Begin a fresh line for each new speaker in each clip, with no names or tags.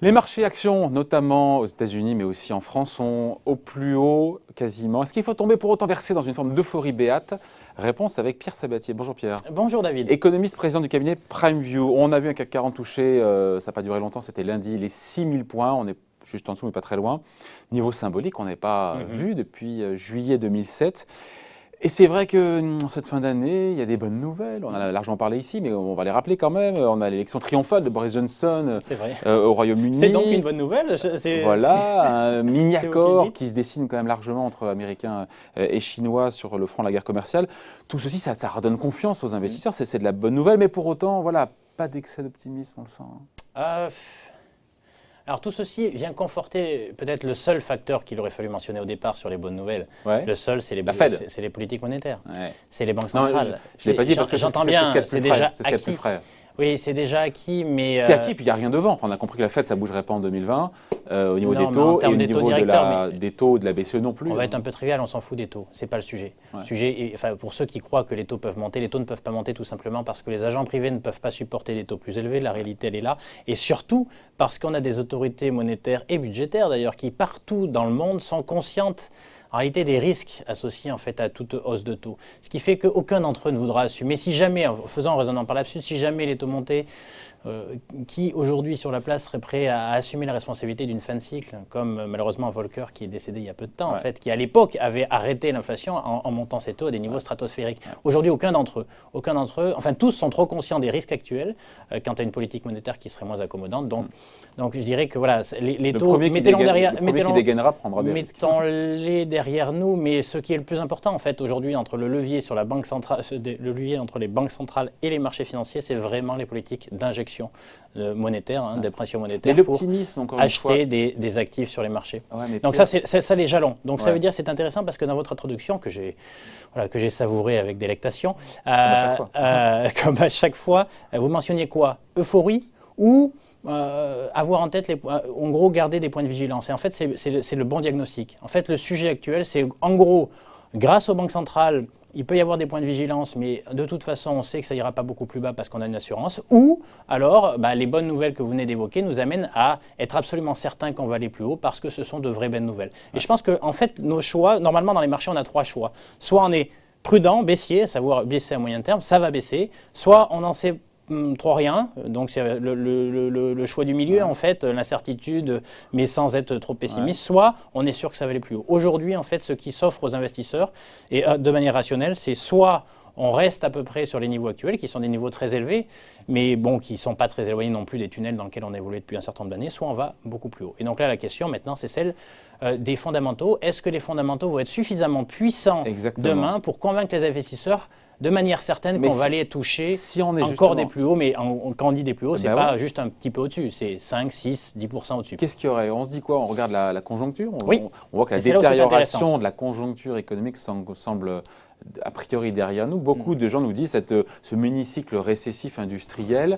Les marchés actions, notamment aux États-Unis, mais aussi en France, sont au plus haut quasiment. Est-ce qu'il faut tomber pour autant versé dans une forme d'euphorie béate? Réponse avec Pierre Sabatier. Bonjour Pierre.
Bonjour David.
Économiste, président du cabinet PrimeView. On a vu un CAC 40 toucher, ça n'a pas duré longtemps, c'était lundi, les 6000 points. On est juste en dessous, mais pas très loin. Niveau symbolique, on n'est pas vu depuis juillet 2007. Et c'est vrai que cette fin d'année, il y a des bonnes nouvelles. On a largement parlé ici, mais on va les rappeler quand même. On a l'élection triomphale de Boris Johnson au Royaume-Uni.
C'est donc une bonne nouvelle.
Voilà, un mini-accord qui se dessine quand même largement entre Américains et Chinois sur le front de la guerre commerciale. Tout ceci, ça redonne confiance aux investisseurs. C'est de la bonne nouvelle, mais pour autant, voilà, pas d'excès d'optimisme, on le sent.
Alors tout ceci vient conforter peut-être le seul facteur qu'il aurait fallu mentionner au départ sur les bonnes nouvelles.
Ouais.
Le seul, c'est les politiques monétaires. Ouais. C'est les banques centrales.
Je ne l'ai pas dit parce que
j'entends bien, c'est déjà
acquis.
Oui, c'est déjà acquis, mais...
C'est acquis, puis il n'y a rien devant. Enfin, on a compris que la Fed, ça ne bougerait pas en 2020 au niveau des taux, et au niveau des taux de la BCE non plus.
On va être un peu trivial, on s'en fout des taux. Ce n'est pas le sujet. Ouais. Pour ceux qui croient que les taux peuvent monter, les taux ne peuvent pas monter tout simplement parce que les agents privés ne peuvent pas supporter des taux plus élevés. La réalité, elle est là. Et surtout, parce qu'on a des autorités monétaires et budgétaires, d'ailleurs, qui partout dans le monde sont conscientes en réalité des risques associés en fait à toute hausse de taux. Ce qui fait qu'aucun d'entre eux ne voudra assumer. Si jamais, en raisonnant par l'absurde, si jamais les taux montaient, qui aujourd'hui sur la place serait prêt à assumer la responsabilité d'une fin de cycle, comme malheureusement Volcker qui est décédé il y a peu de temps, en fait, qui à l'époque avait arrêté l'inflation en montant ses taux à des niveaux stratosphériques. Aujourd'hui, aucun d'entre eux, enfin tous sont trop conscients des risques actuels quant à une politique monétaire qui serait moins accommodante. Donc je dirais que voilà, les taux, mettons-les derrière nous, mais ce qui est le plus important en fait aujourd'hui entre le levier sur la banque centrale, le levier entre les banques centrales et les marchés financiers, c'est vraiment les politiques d'injection monétaire, d'impression monétaire pour acheter des actifs sur les marchés. Ouais, donc ça, c'est ça les jalons. Donc ça veut dire, c'est intéressant parce que dans votre introduction que j'ai savouré avec délectation, comme à chaque fois, vous mentionniez quoi? Euphorie ou avoir en tête, en gros, garder des points de vigilance. Et en fait, c'est le bon diagnostic. En fait, le sujet actuel, c'est en gros, grâce aux banques centrales, il peut y avoir des points de vigilance, mais de toute façon, on sait que ça ira pas beaucoup plus bas parce qu'on a une assurance. Ou alors, les bonnes nouvelles que vous venez d'évoquer nous amènent à être absolument certains qu'on va aller plus haut parce que ce sont de vraies bonnes nouvelles. Et je pense qu'en fait, nos choix, normalement dans les marchés, on a trois choix. Soit on est prudent, baissier, à savoir baisser à moyen terme, ça va baisser. Soit on en sait trop rien, donc c'est le choix du milieu en fait, l'incertitude mais sans être trop pessimiste, soit on est sûr que ça va aller plus haut. Aujourd'hui en fait ce qui s'offre aux investisseurs et de manière rationnelle c'est soit on reste à peu près sur les niveaux actuels qui sont des niveaux très élevés mais bon qui ne sont pas très éloignés non plus des tunnels dans lesquels on a évolué depuis un certain nombre d'années, soit on va beaucoup plus haut. Et donc là la question maintenant c'est celle des fondamentaux. Est-ce que les fondamentaux vont être suffisamment puissants demain pour convaincre les investisseurs de manière certaine qu'on va aller toucher encore des plus hauts, mais quand on dit des plus hauts, c'est pas juste un petit peu au-dessus, c'est 5, 6, 10% au-dessus.
Qu'est-ce qu'il y aurait? On se dit quoi? On regarde la conjoncture, on voit que la détérioration de la conjoncture économique semble a priori derrière nous. Beaucoup de gens nous disent ce mini-cycle récessif industriel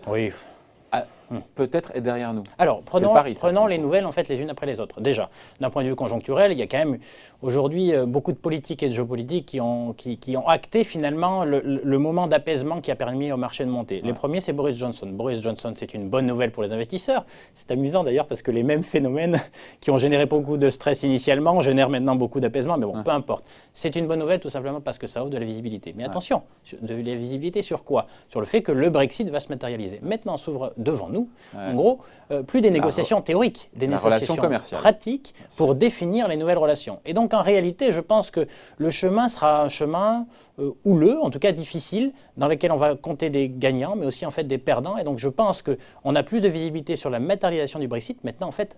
peut-être est derrière nous.
Alors, prenons les nouvelles en fait les unes après les autres. Déjà, d'un point de vue conjoncturel, il y a quand même aujourd'hui beaucoup de politiques et de géopolitiques qui ont acté finalement le moment d'apaisement qui a permis au marché de monter. Les premiers, c'est Boris Johnson. Boris Johnson, c'est une bonne nouvelle pour les investisseurs. C'est amusant d'ailleurs parce que les mêmes phénomènes qui ont généré beaucoup de stress initialement génèrent maintenant beaucoup d'apaisement, mais bon, peu importe. C'est une bonne nouvelle tout simplement parce que ça offre de la visibilité. Mais attention, de la visibilité sur quoi? Sur le fait que le Brexit va se matérialiser. Maintenant s'ouvre devant nous, en gros, plus des négociations théoriques, des négociations pratiques pour définir les nouvelles relations. Et donc, en réalité, je pense que le chemin sera un chemin houleux, en tout cas difficile, dans lequel on va compter des gagnants, mais aussi en fait des perdants. Et donc, je pense qu'on a plus de visibilité sur la matérialisation du Brexit. Maintenant, en fait,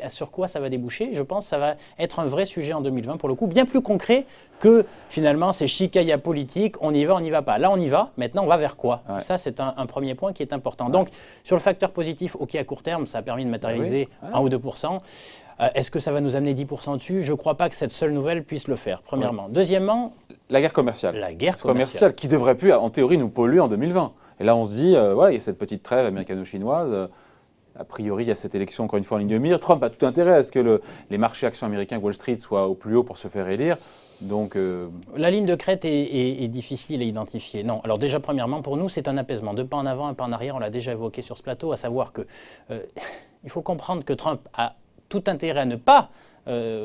sur quoi ça va déboucher? Je pense que ça va être un vrai sujet en 2020, pour le coup, bien plus concret que finalement ces chicayas politiques, on y va pas. Là, on y va. Maintenant, on va vers quoi? Ça, c'est un premier point qui est important. Donc, sur le facteur positif, OK, à court terme, ça a permis de matérialiser 1 ou 2%. Est-ce que ça va nous amener 10% dessus? Je ne crois pas que cette seule nouvelle puisse le faire, premièrement. Deuxièmement,
la guerre commerciale.
La guerre commerciale
qui devrait plus, en théorie, nous polluer en 2020. Et là, on se dit, voilà, il y a cette petite trêve américano-chinoise. a priori, il y a cette élection, encore une fois, en ligne de mire. Trump a tout intérêt à ce que les marchés actions américains, Wall Street, soient au plus haut pour se faire élire. Donc,
la ligne de crête est difficile à identifier. Non. Alors déjà, premièrement, pour nous, c'est un apaisement. Deux pas en avant, un pas en arrière. On l'a déjà évoqué sur ce plateau, à savoir que il faut comprendre que Trump a tout intérêt à ne pas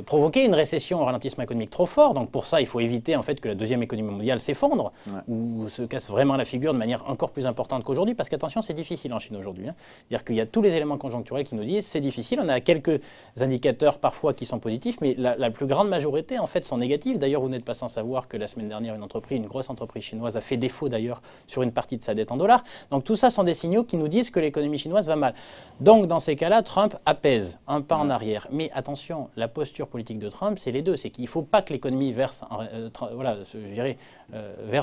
provoquer une récession, un ralentissement économique trop fort. Donc pour ça, il faut éviter en fait que la deuxième économie mondiale s'effondre ou se casse vraiment la figure de manière encore plus importante qu'aujourd'hui. Parce qu'attention, c'est difficile en Chine aujourd'hui. C'est-à-dire qu'il y a tous les éléments conjoncturels qui nous disent c'est difficile. On a quelques indicateurs parfois qui sont positifs, mais la plus grande majorité en fait sont négatifs. D'ailleurs, vous n'êtes pas sans savoir que la semaine dernière, une grosse entreprise chinoise a fait défaut d'ailleurs sur une partie de sa dette en dollars. Donc tout ça sont des signaux qui nous disent que l'économie chinoise va mal. Donc dans ces cas-là, Trump apaise un pas en arrière. Mais attention, la posture politique de Trump, c'est les deux. C'est qu'il ne faut pas que l'économie verse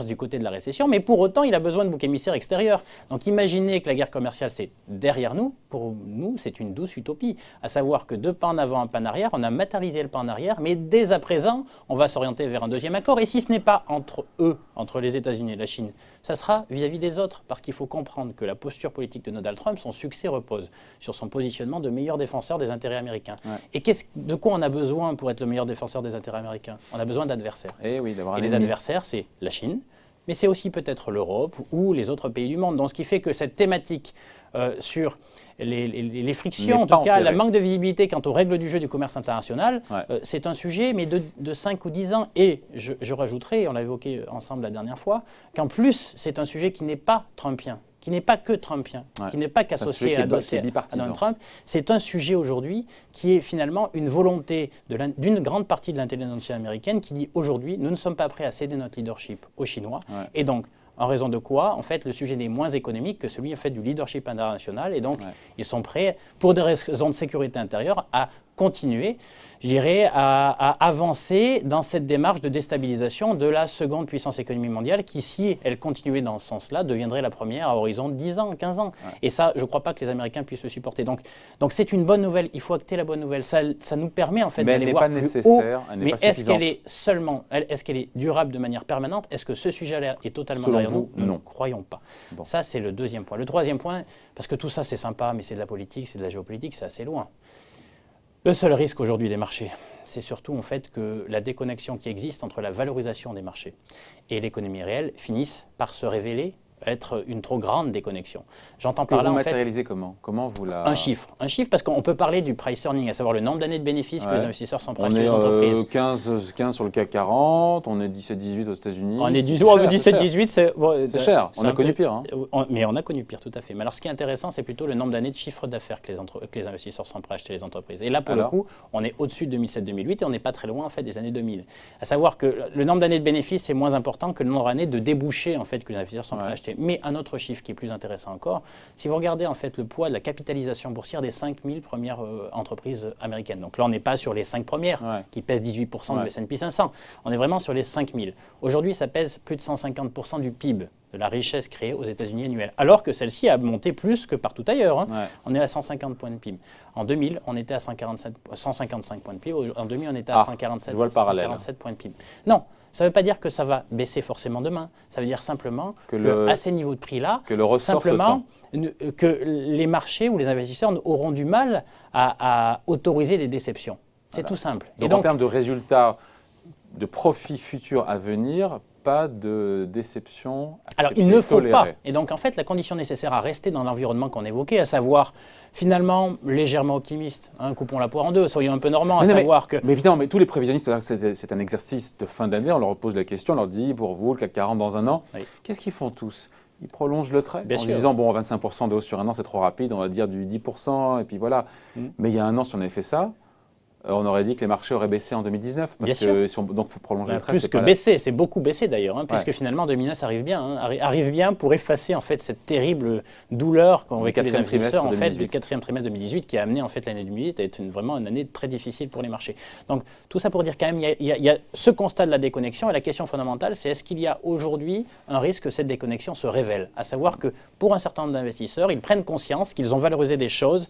du côté de la récession, mais pour autant, il a besoin de boucs émissaires extérieurs. Donc imaginez que la guerre commerciale, c'est derrière nous. Pour nous, c'est une douce utopie. À savoir que deux pas en avant, un pas en arrière, on a matérialisé le pas en arrière, mais dès à présent, on va s'orienter vers un deuxième accord. Et si ce n'est pas entre eux, entre les États-Unis et la Chine, ça sera vis-à-vis des autres, parce qu'il faut comprendre que la posture politique de Donald Trump, son succès repose sur son positionnement de meilleur défenseur des intérêts américains. Et de quoi on a besoin pour être le meilleur défenseur des intérêts américains? On a besoin d'adversaires. Et les adversaires, c'est la Chine, mais c'est aussi peut-être l'Europe ou les autres pays du monde. Donc ce qui fait que cette thématique sur les frictions, en tout cas, le manque de visibilité quant aux règles du jeu du commerce international, c'est un sujet, mais de 5 ou 10 ans. Et je rajouterai, on l'a évoqué ensemble la dernière fois, qu'en plus, c'est un sujet qui n'est pas trumpien, qui n'est pas que trumpien, qui n'est pas qu'associé à Donald Trump. C'est un sujet aujourd'hui qui est finalement une volonté d'une grande partie de l'intelligence américaine qui dit aujourd'hui, nous ne sommes pas prêts à céder notre leadership aux Chinois. Et donc, en raison de quoi, en fait, le sujet n'est moins économique que celui en fait, du leadership international. Et donc, ils sont prêts, pour des raisons de sécurité intérieure, à continuer, je dirais, à avancer dans cette démarche de déstabilisation de la seconde puissance économique mondiale qui, si elle continuait dans ce sens-là, deviendrait la première à horizon de 10 ans, 15 ans. Et ça, je ne crois pas que les Américains puissent le supporter. Donc c'est une bonne nouvelle. Il faut acter la bonne nouvelle. Ça nous permet en fait d'aller voir plus haut. Mais est-ce qu'elle est est-ce qu'elle est durable de manière permanente? Est-ce que ce sujet-là est totalement derrière nous? Nous ne croyons pas. Bon. Ça, c'est le deuxième point. Le troisième point, parce que tout ça, c'est sympa, mais c'est de la politique, c'est de la géopolitique, c'est assez loin. Le seul risque aujourd'hui des marchés, c'est surtout en fait que la déconnexion qui existe entre la valorisation des marchés et l'économie réelle finisse par se révéler être une trop grande déconnexion. J'entends par là,
en fait... Vous matérialisez comment? Comment vous la...
Un chiffre, parce qu'on peut parler du price earning, à savoir le nombre d'années de bénéfices que les investisseurs sont prêts à acheter les entreprises.
On est 15 sur le CAC 40, on est 17-18 aux États-Unis.
On est 17-18,
c'est cher, on a connu pire. Hein.
Mais on a connu pire, tout à fait. Mais alors ce qui est intéressant, c'est plutôt le nombre d'années de chiffre d'affaires que les investisseurs sont prêts à acheter les entreprises. Et là, pour le coup, on est au-dessus de 2007-2008 et on n'est pas très loin en fait, des années 2000. À savoir que le nombre d'années de bénéfices, c'est moins important que le nombre d'années de débouchés en fait, que les investisseurs sont prêts à acheter. Mais un autre chiffre qui est plus intéressant encore, si vous regardez en fait le poids de la capitalisation boursière des 5000 premières entreprises américaines. Donc là, on n'est pas sur les 5 premières qui pèsent 18% du S&P 500. On est vraiment sur les 5000. Aujourd'hui, ça pèse plus de 150% du PIB, de la richesse créée aux États-Unis annuelle. Alors que celle-ci a monté plus que partout ailleurs. On est à 150 points de PIB. En 2000, on était à 155 points de PIB. En 2000, on était à 147 points de PIB. Non. Ça ne veut pas dire que ça va baisser forcément demain. Ça veut dire simplement qu'à ces niveaux de prix-là, que les marchés ou les investisseurs auront du mal à autoriser des déceptions. C'est tout simple.
Donc en termes de résultats, de profits futurs à venir, pas de déception.
Alors il ne faut pas. Et donc en fait, la condition nécessaire à rester dans l'environnement qu'on évoquait, à savoir finalement légèrement optimiste, coupons la poire en deux, soyons un peu normands,
Mais évidemment, mais tous les prévisionnistes, c'est un exercice de fin d'année, on leur pose la question, on leur dit, pour vous, le CAC 40 dans un an, qu'est-ce qu'ils font tous? Ils prolongent le trait en disant, bon, 25% de hausse sur un an, c'est trop rapide, on va dire du 10%, et puis voilà. Mais il y a un an, si on avait fait ça, on aurait dit que les marchés auraient baissé en 2019. Parce donc, il faut prolonger le trait.
Plus que baisser, c'est beaucoup baissé d'ailleurs, puisque finalement 2009 arrive bien pour effacer en fait cette terrible douleur qu'ont vécu les investisseurs en fait, du quatrième trimestre 2018 qui a amené en fait l'année 2018 à être vraiment une année très difficile pour les marchés. Donc tout ça pour dire quand même, il y a ce constat de la déconnexion et la question fondamentale, c'est est-ce qu'il y a aujourd'hui un risque que cette déconnexion se révèle? À savoir que pour un certain nombre d'investisseurs, ils prennent conscience qu'ils ont valorisé des choses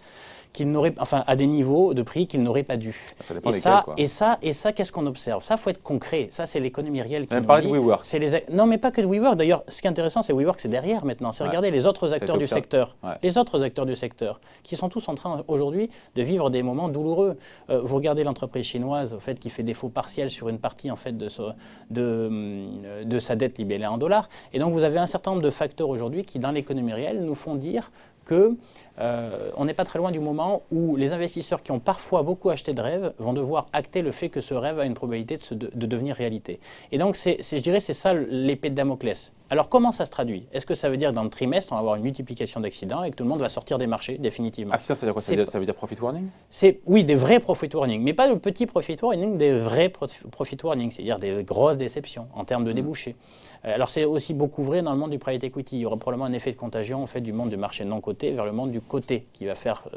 enfin à des niveaux de prix qu'ils n'auraient pas dû.
Ça dépend desquels, quoi.
Et ça, qu'est-ce qu'on observe? Ça, faut être concret. Ça, c'est l'économie réelle qui nous
parler
dit.
de WeWork.
Non, mais pas que de WeWork. D'ailleurs, ce qui est intéressant, c'est WeWork, c'est derrière maintenant. C'est regarder les autres acteurs du secteur. Les autres acteurs du secteur, qui sont tous en train aujourd'hui de vivre des moments douloureux. Vous regardez l'entreprise chinoise, au fait, qui fait défaut partiel sur une partie en fait de sa dette libellée en dollars. Et donc, vous avez un certain nombre de facteurs aujourd'hui qui, dans l'économie réelle, nous font dire qu'on n'est pas très loin du moment où les investisseurs qui ont parfois beaucoup acheté de rêves vont devoir acter le fait que ce rêve a une probabilité de devenir réalité. Et donc, je dirais, c'est ça l'épée de Damoclès. Alors, comment ça se traduit? Est-ce que ça veut dire que dans le trimestre, on va avoir une multiplication d'accidents et que tout le monde va sortir des marchés, définitivement?
Ah, ça veut dire quoi? Ça veut dire profit warning?
Oui, des vrais profit warning, mais pas de petits profit warning, des vrais profit warning, c'est-à-dire des grosses déceptions en termes de débouchés. Alors, c'est aussi beaucoup vrai dans le monde du private equity. Il y aura probablement un effet de contagion en fait, du monde du marché non coté vers le monde du coté qui va faire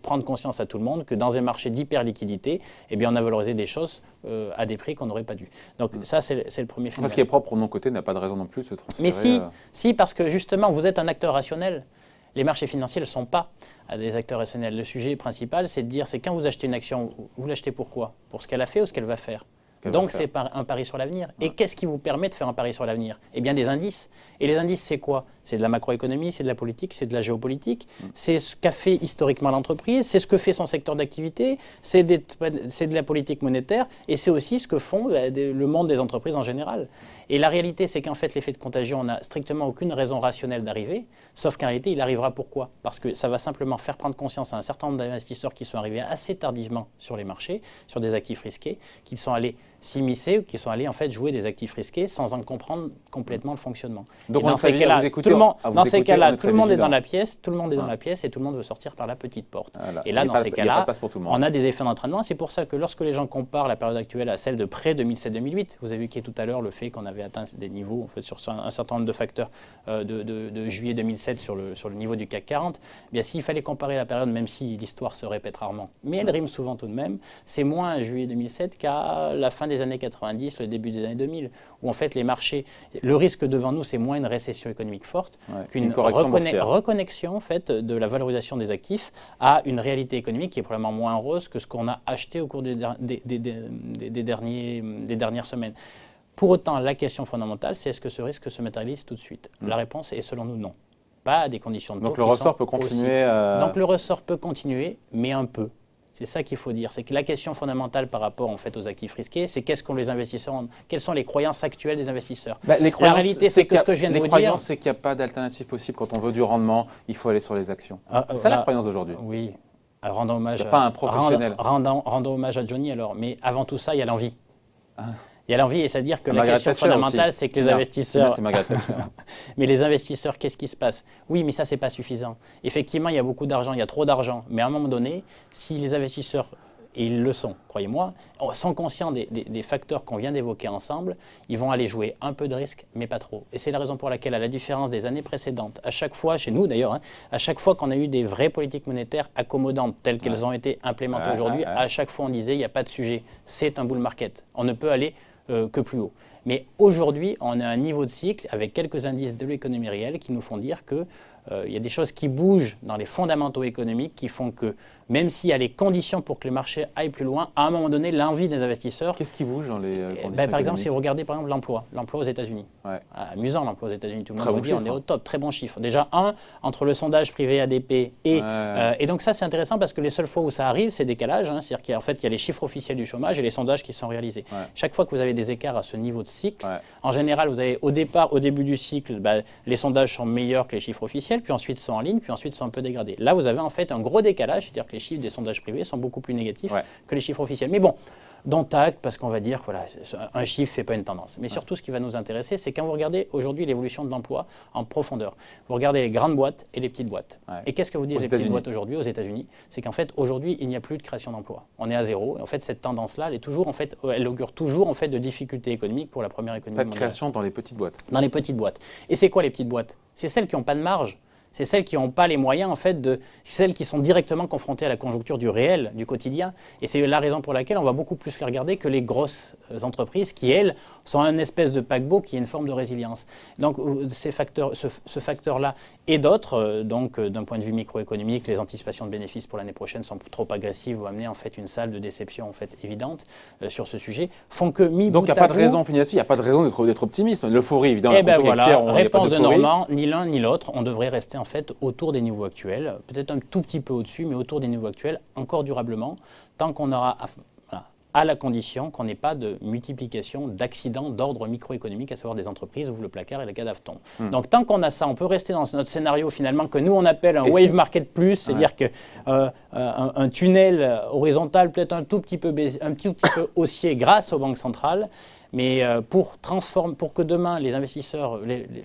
prendre conscience à tout le monde que dans un marché d'hyper-liquidité, eh bien, on a valorisé des choses à des prix qu'on n'aurait pas dû. Donc, ça, c'est le premier phénomène.
Ce qui est propre au non coté n'a pas de raison non plus de se transférer.
Mais si, parce que justement, vous êtes un acteur rationnel. Les marchés financiers ne sont pas des acteurs rationnels. Le sujet principal, c'est de dire, c'est quand vous achetez une action, vous l'achetez pour quoi? Pour ce qu'elle a fait ou ce qu'elle va faire? Donc, c'est un pari sur l'avenir. Et qu'est-ce qui vous permet de faire un pari sur l'avenir? Eh bien, des indices. Et les indices, c'est quoi? C'est de la macroéconomie, c'est de la politique, c'est de la géopolitique. C'est ce qu'a fait historiquement l'entreprise, c'est ce que fait son secteur d'activité, c'est de la politique monétaire, et c'est aussi ce que font le monde des entreprises en général. Et la réalité, c'est qu'en fait, l'effet de contagion, on n'a strictement aucune raison rationnelle d'arriver, sauf qu'en réalité, il arrivera pourquoi? Parce que ça va simplement faire prendre conscience à un certain nombre d'investisseurs qui sont arrivés assez tardivement sur les marchés, sur des actifs risqués, qu'ils sont allés s'immiscer ou qui sont allés en fait jouer des actifs risqués sans en comprendre complètement le fonctionnement.
Donc,
dans ces cas-là, tout le monde est dans la pièce, tout le monde est dans la pièce et tout le monde veut sortir par la petite porte.
Voilà.
Et là, dans ces cas-là, on a des effets d'entraînement. C'est pour ça que lorsque les gens comparent la période actuelle à celle de près 2007-2008, vous avez évoqué tout à l'heure le fait qu'on avait atteint des niveaux en fait, sur un certain nombre de facteurs de juillet 2007 sur le niveau du CAC 40. Eh bien, s'il fallait comparer la période, même si l'histoire se répète rarement, mais elle rime souvent tout de même, c'est moins à juillet 2007 qu'à la fin des années 90, le début des années 2000, où en fait les marchés, le risque devant nous, c'est moins une récession économique forte qu'une reconnexion en fait, de la valorisation des actifs à une réalité économique qui est probablement moins rose que ce qu'on a acheté au cours des dernières semaines. Pour autant, la question fondamentale, c'est est-ce que ce risque se matérialise tout de suite? La réponse est selon nous non. Pas à des conditions de taux.
Donc le ressort peut continuer.
Donc le ressort peut continuer, mais un peu. C'est ça qu'il faut dire. C'est que la question fondamentale par rapport en fait, aux actifs risqués, c'est qu'est-ce qu'on les investisseurs ont, quelles sont les croyances actuelles des investisseurs.
La
réalité, c'est que ce que je viens de vous dire.
Les croyances, c'est qu'il n'y a pas d'alternative possible. Quand on veut du rendement, il faut aller sur les actions. C'est ça la croyance d'aujourd'hui.
Oui. Alors, rendons hommage.
Pas un professionnel.
Rendons hommage à Johnny alors. Mais avant tout ça, il y a l'envie. Il y a l'envie, et c'est-à-dire que la question fondamentale, c'est que les investisseurs. Mais les investisseurs, qu'est-ce qui se passe? Oui, mais ça, c'est pas suffisant. Effectivement, il y a beaucoup d'argent, il y a trop d'argent. Mais à un moment donné, si les investisseurs, et ils le sont, croyez-moi, sont conscients des facteurs qu'on vient d'évoquer ensemble, ils vont aller jouer un peu de risque, mais pas trop. Et c'est la raison pour laquelle, à la différence des années précédentes, à chaque fois, chez nous d'ailleurs, à chaque fois qu'on a eu des vraies politiques monétaires accommodantes telles qu'elles ont été implémentées aujourd'hui, à chaque fois on disait il n'y a pas de sujet, c'est un bull market. On ne peut aller que plus haut. Mais aujourd'hui, on a un niveau de cycle avec quelques indices de l'économie réelle qui nous font dire que il y a des choses qui bougent dans les fondamentaux économiques qui font que, même s'il y a les conditions pour que les marchés aillent plus loin, à un moment donné, l'envie des investisseurs...
Qu'est-ce qui bouge dans les conditions
par exemple, si vous regardez par exemple l'emploi aux États-Unis. Amusant l'emploi aux États-unis, tout le monde vous dit on est au top, très bon chiffre. Déjà, entre le sondage privé ADP et donc ça c'est intéressant parce que les seules fois où ça arrive, c'est décalage, c'est-à-dire qu'en fait il y a les chiffres officiels du chômage et les sondages qui sont réalisés. Chaque fois que vous avez des écarts à ce niveau de cycle, en général vous avez au début du cycle, les sondages sont meilleurs que les chiffres officiels, puis ensuite sont en ligne, puis ensuite sont un peu dégradés. Là, vous avez en fait un gros décalage, c'est-à-dire que les chiffres des sondages privés sont beaucoup plus négatifs que les chiffres officiels. Mais bon, dont acte, parce qu'on va dire, voilà, un chiffre ne fait pas une tendance. Mais surtout, ce qui va nous intéresser, c'est quand vous regardez aujourd'hui l'évolution de l'emploi en profondeur. Vous regardez les grandes boîtes et les petites boîtes. Et qu'est-ce que vous disent les petites boîtes aujourd'hui aux États-Unis? C'est qu'en fait, aujourd'hui, il n'y a plus de création d'emplois. On est à zéro. Et en fait, cette tendance-là, elle augure toujours en fait, de difficultés économiques pour la première économie mondiale.
Pas de création dans les petites boîtes.
Dans les petites boîtes. Et c'est quoi les petites boîtes? C'est celles qui n'ont pas de marge. C'est celles qui n'ont pas les moyens, en fait, celles qui sont directement confrontées à la conjoncture du réel, du quotidien. Et c'est la raison pour laquelle on va beaucoup plus les regarder que les grosses entreprises qui, elles, sont un espèce de paquebot qui est une forme de résilience. Donc, ce facteur-là et d'autres, donc d'un point de vue microéconomique, les anticipations de bénéfices pour l'année prochaine sont trop agressives ou amener en fait une salle de déception en fait évidente sur ce sujet, font que
donc il n'y a pas de raison, il n'y a pas de raison d'être optimiste. L'euphorie, évidemment.
Eh bien voilà, réponse de Normand, ni l'un ni l'autre. On devrait rester en fait autour des niveaux actuels, peut-être un tout petit peu au-dessus, mais autour des niveaux actuels, encore durablement, tant qu'on aura, à la condition qu'on n'ait pas de multiplication d'accidents d'ordre microéconomique, à savoir des entreprises où le placard et la cadavre tombent. Donc tant qu'on a ça, on peut rester dans notre scénario finalement que nous on appelle un wave market plus, c'est-à-dire un tunnel horizontal peut-être un tout petit peu haussier grâce aux banques centrales. Mais pour que demain, les investisseurs,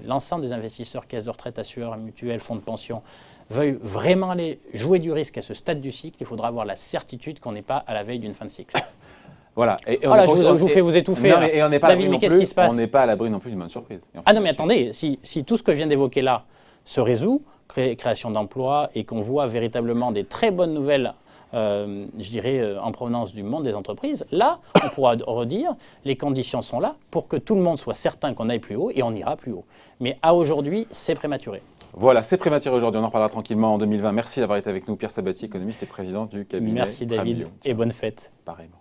l'ensemble des investisseurs, caisses de retraite, assureurs, mutuelles, fonds de pension, veuillent vraiment aller jouer du risque à ce stade du cycle, il faudra avoir la certitude qu'on n'est pas à la veille d'une fin de cycle.
Voilà.
Voilà, je vous fais vous étouffer.
Non, et on n'est pas
David, mais qu'est-ce qui se passe?
On n'est pas à l'abri non plus d'une bonne surprise.
Ah non, mais attendez, si tout ce que je viens d'évoquer là se résout, création d'emplois, et qu'on voit véritablement des très bonnes nouvelles, je dirais, en provenance du monde des entreprises, là, on pourra redire, les conditions sont là pour que tout le monde soit certain qu'on aille plus haut, et on ira plus haut. Mais à aujourd'hui, c'est prématuré.
Voilà, c'est prématuré aujourd'hui, on en reparlera tranquillement en 2020. Merci d'avoir été avec nous, Pierre Sabatier, économiste et président du cabinet.
Merci David, et bonne fête.
Pareillement.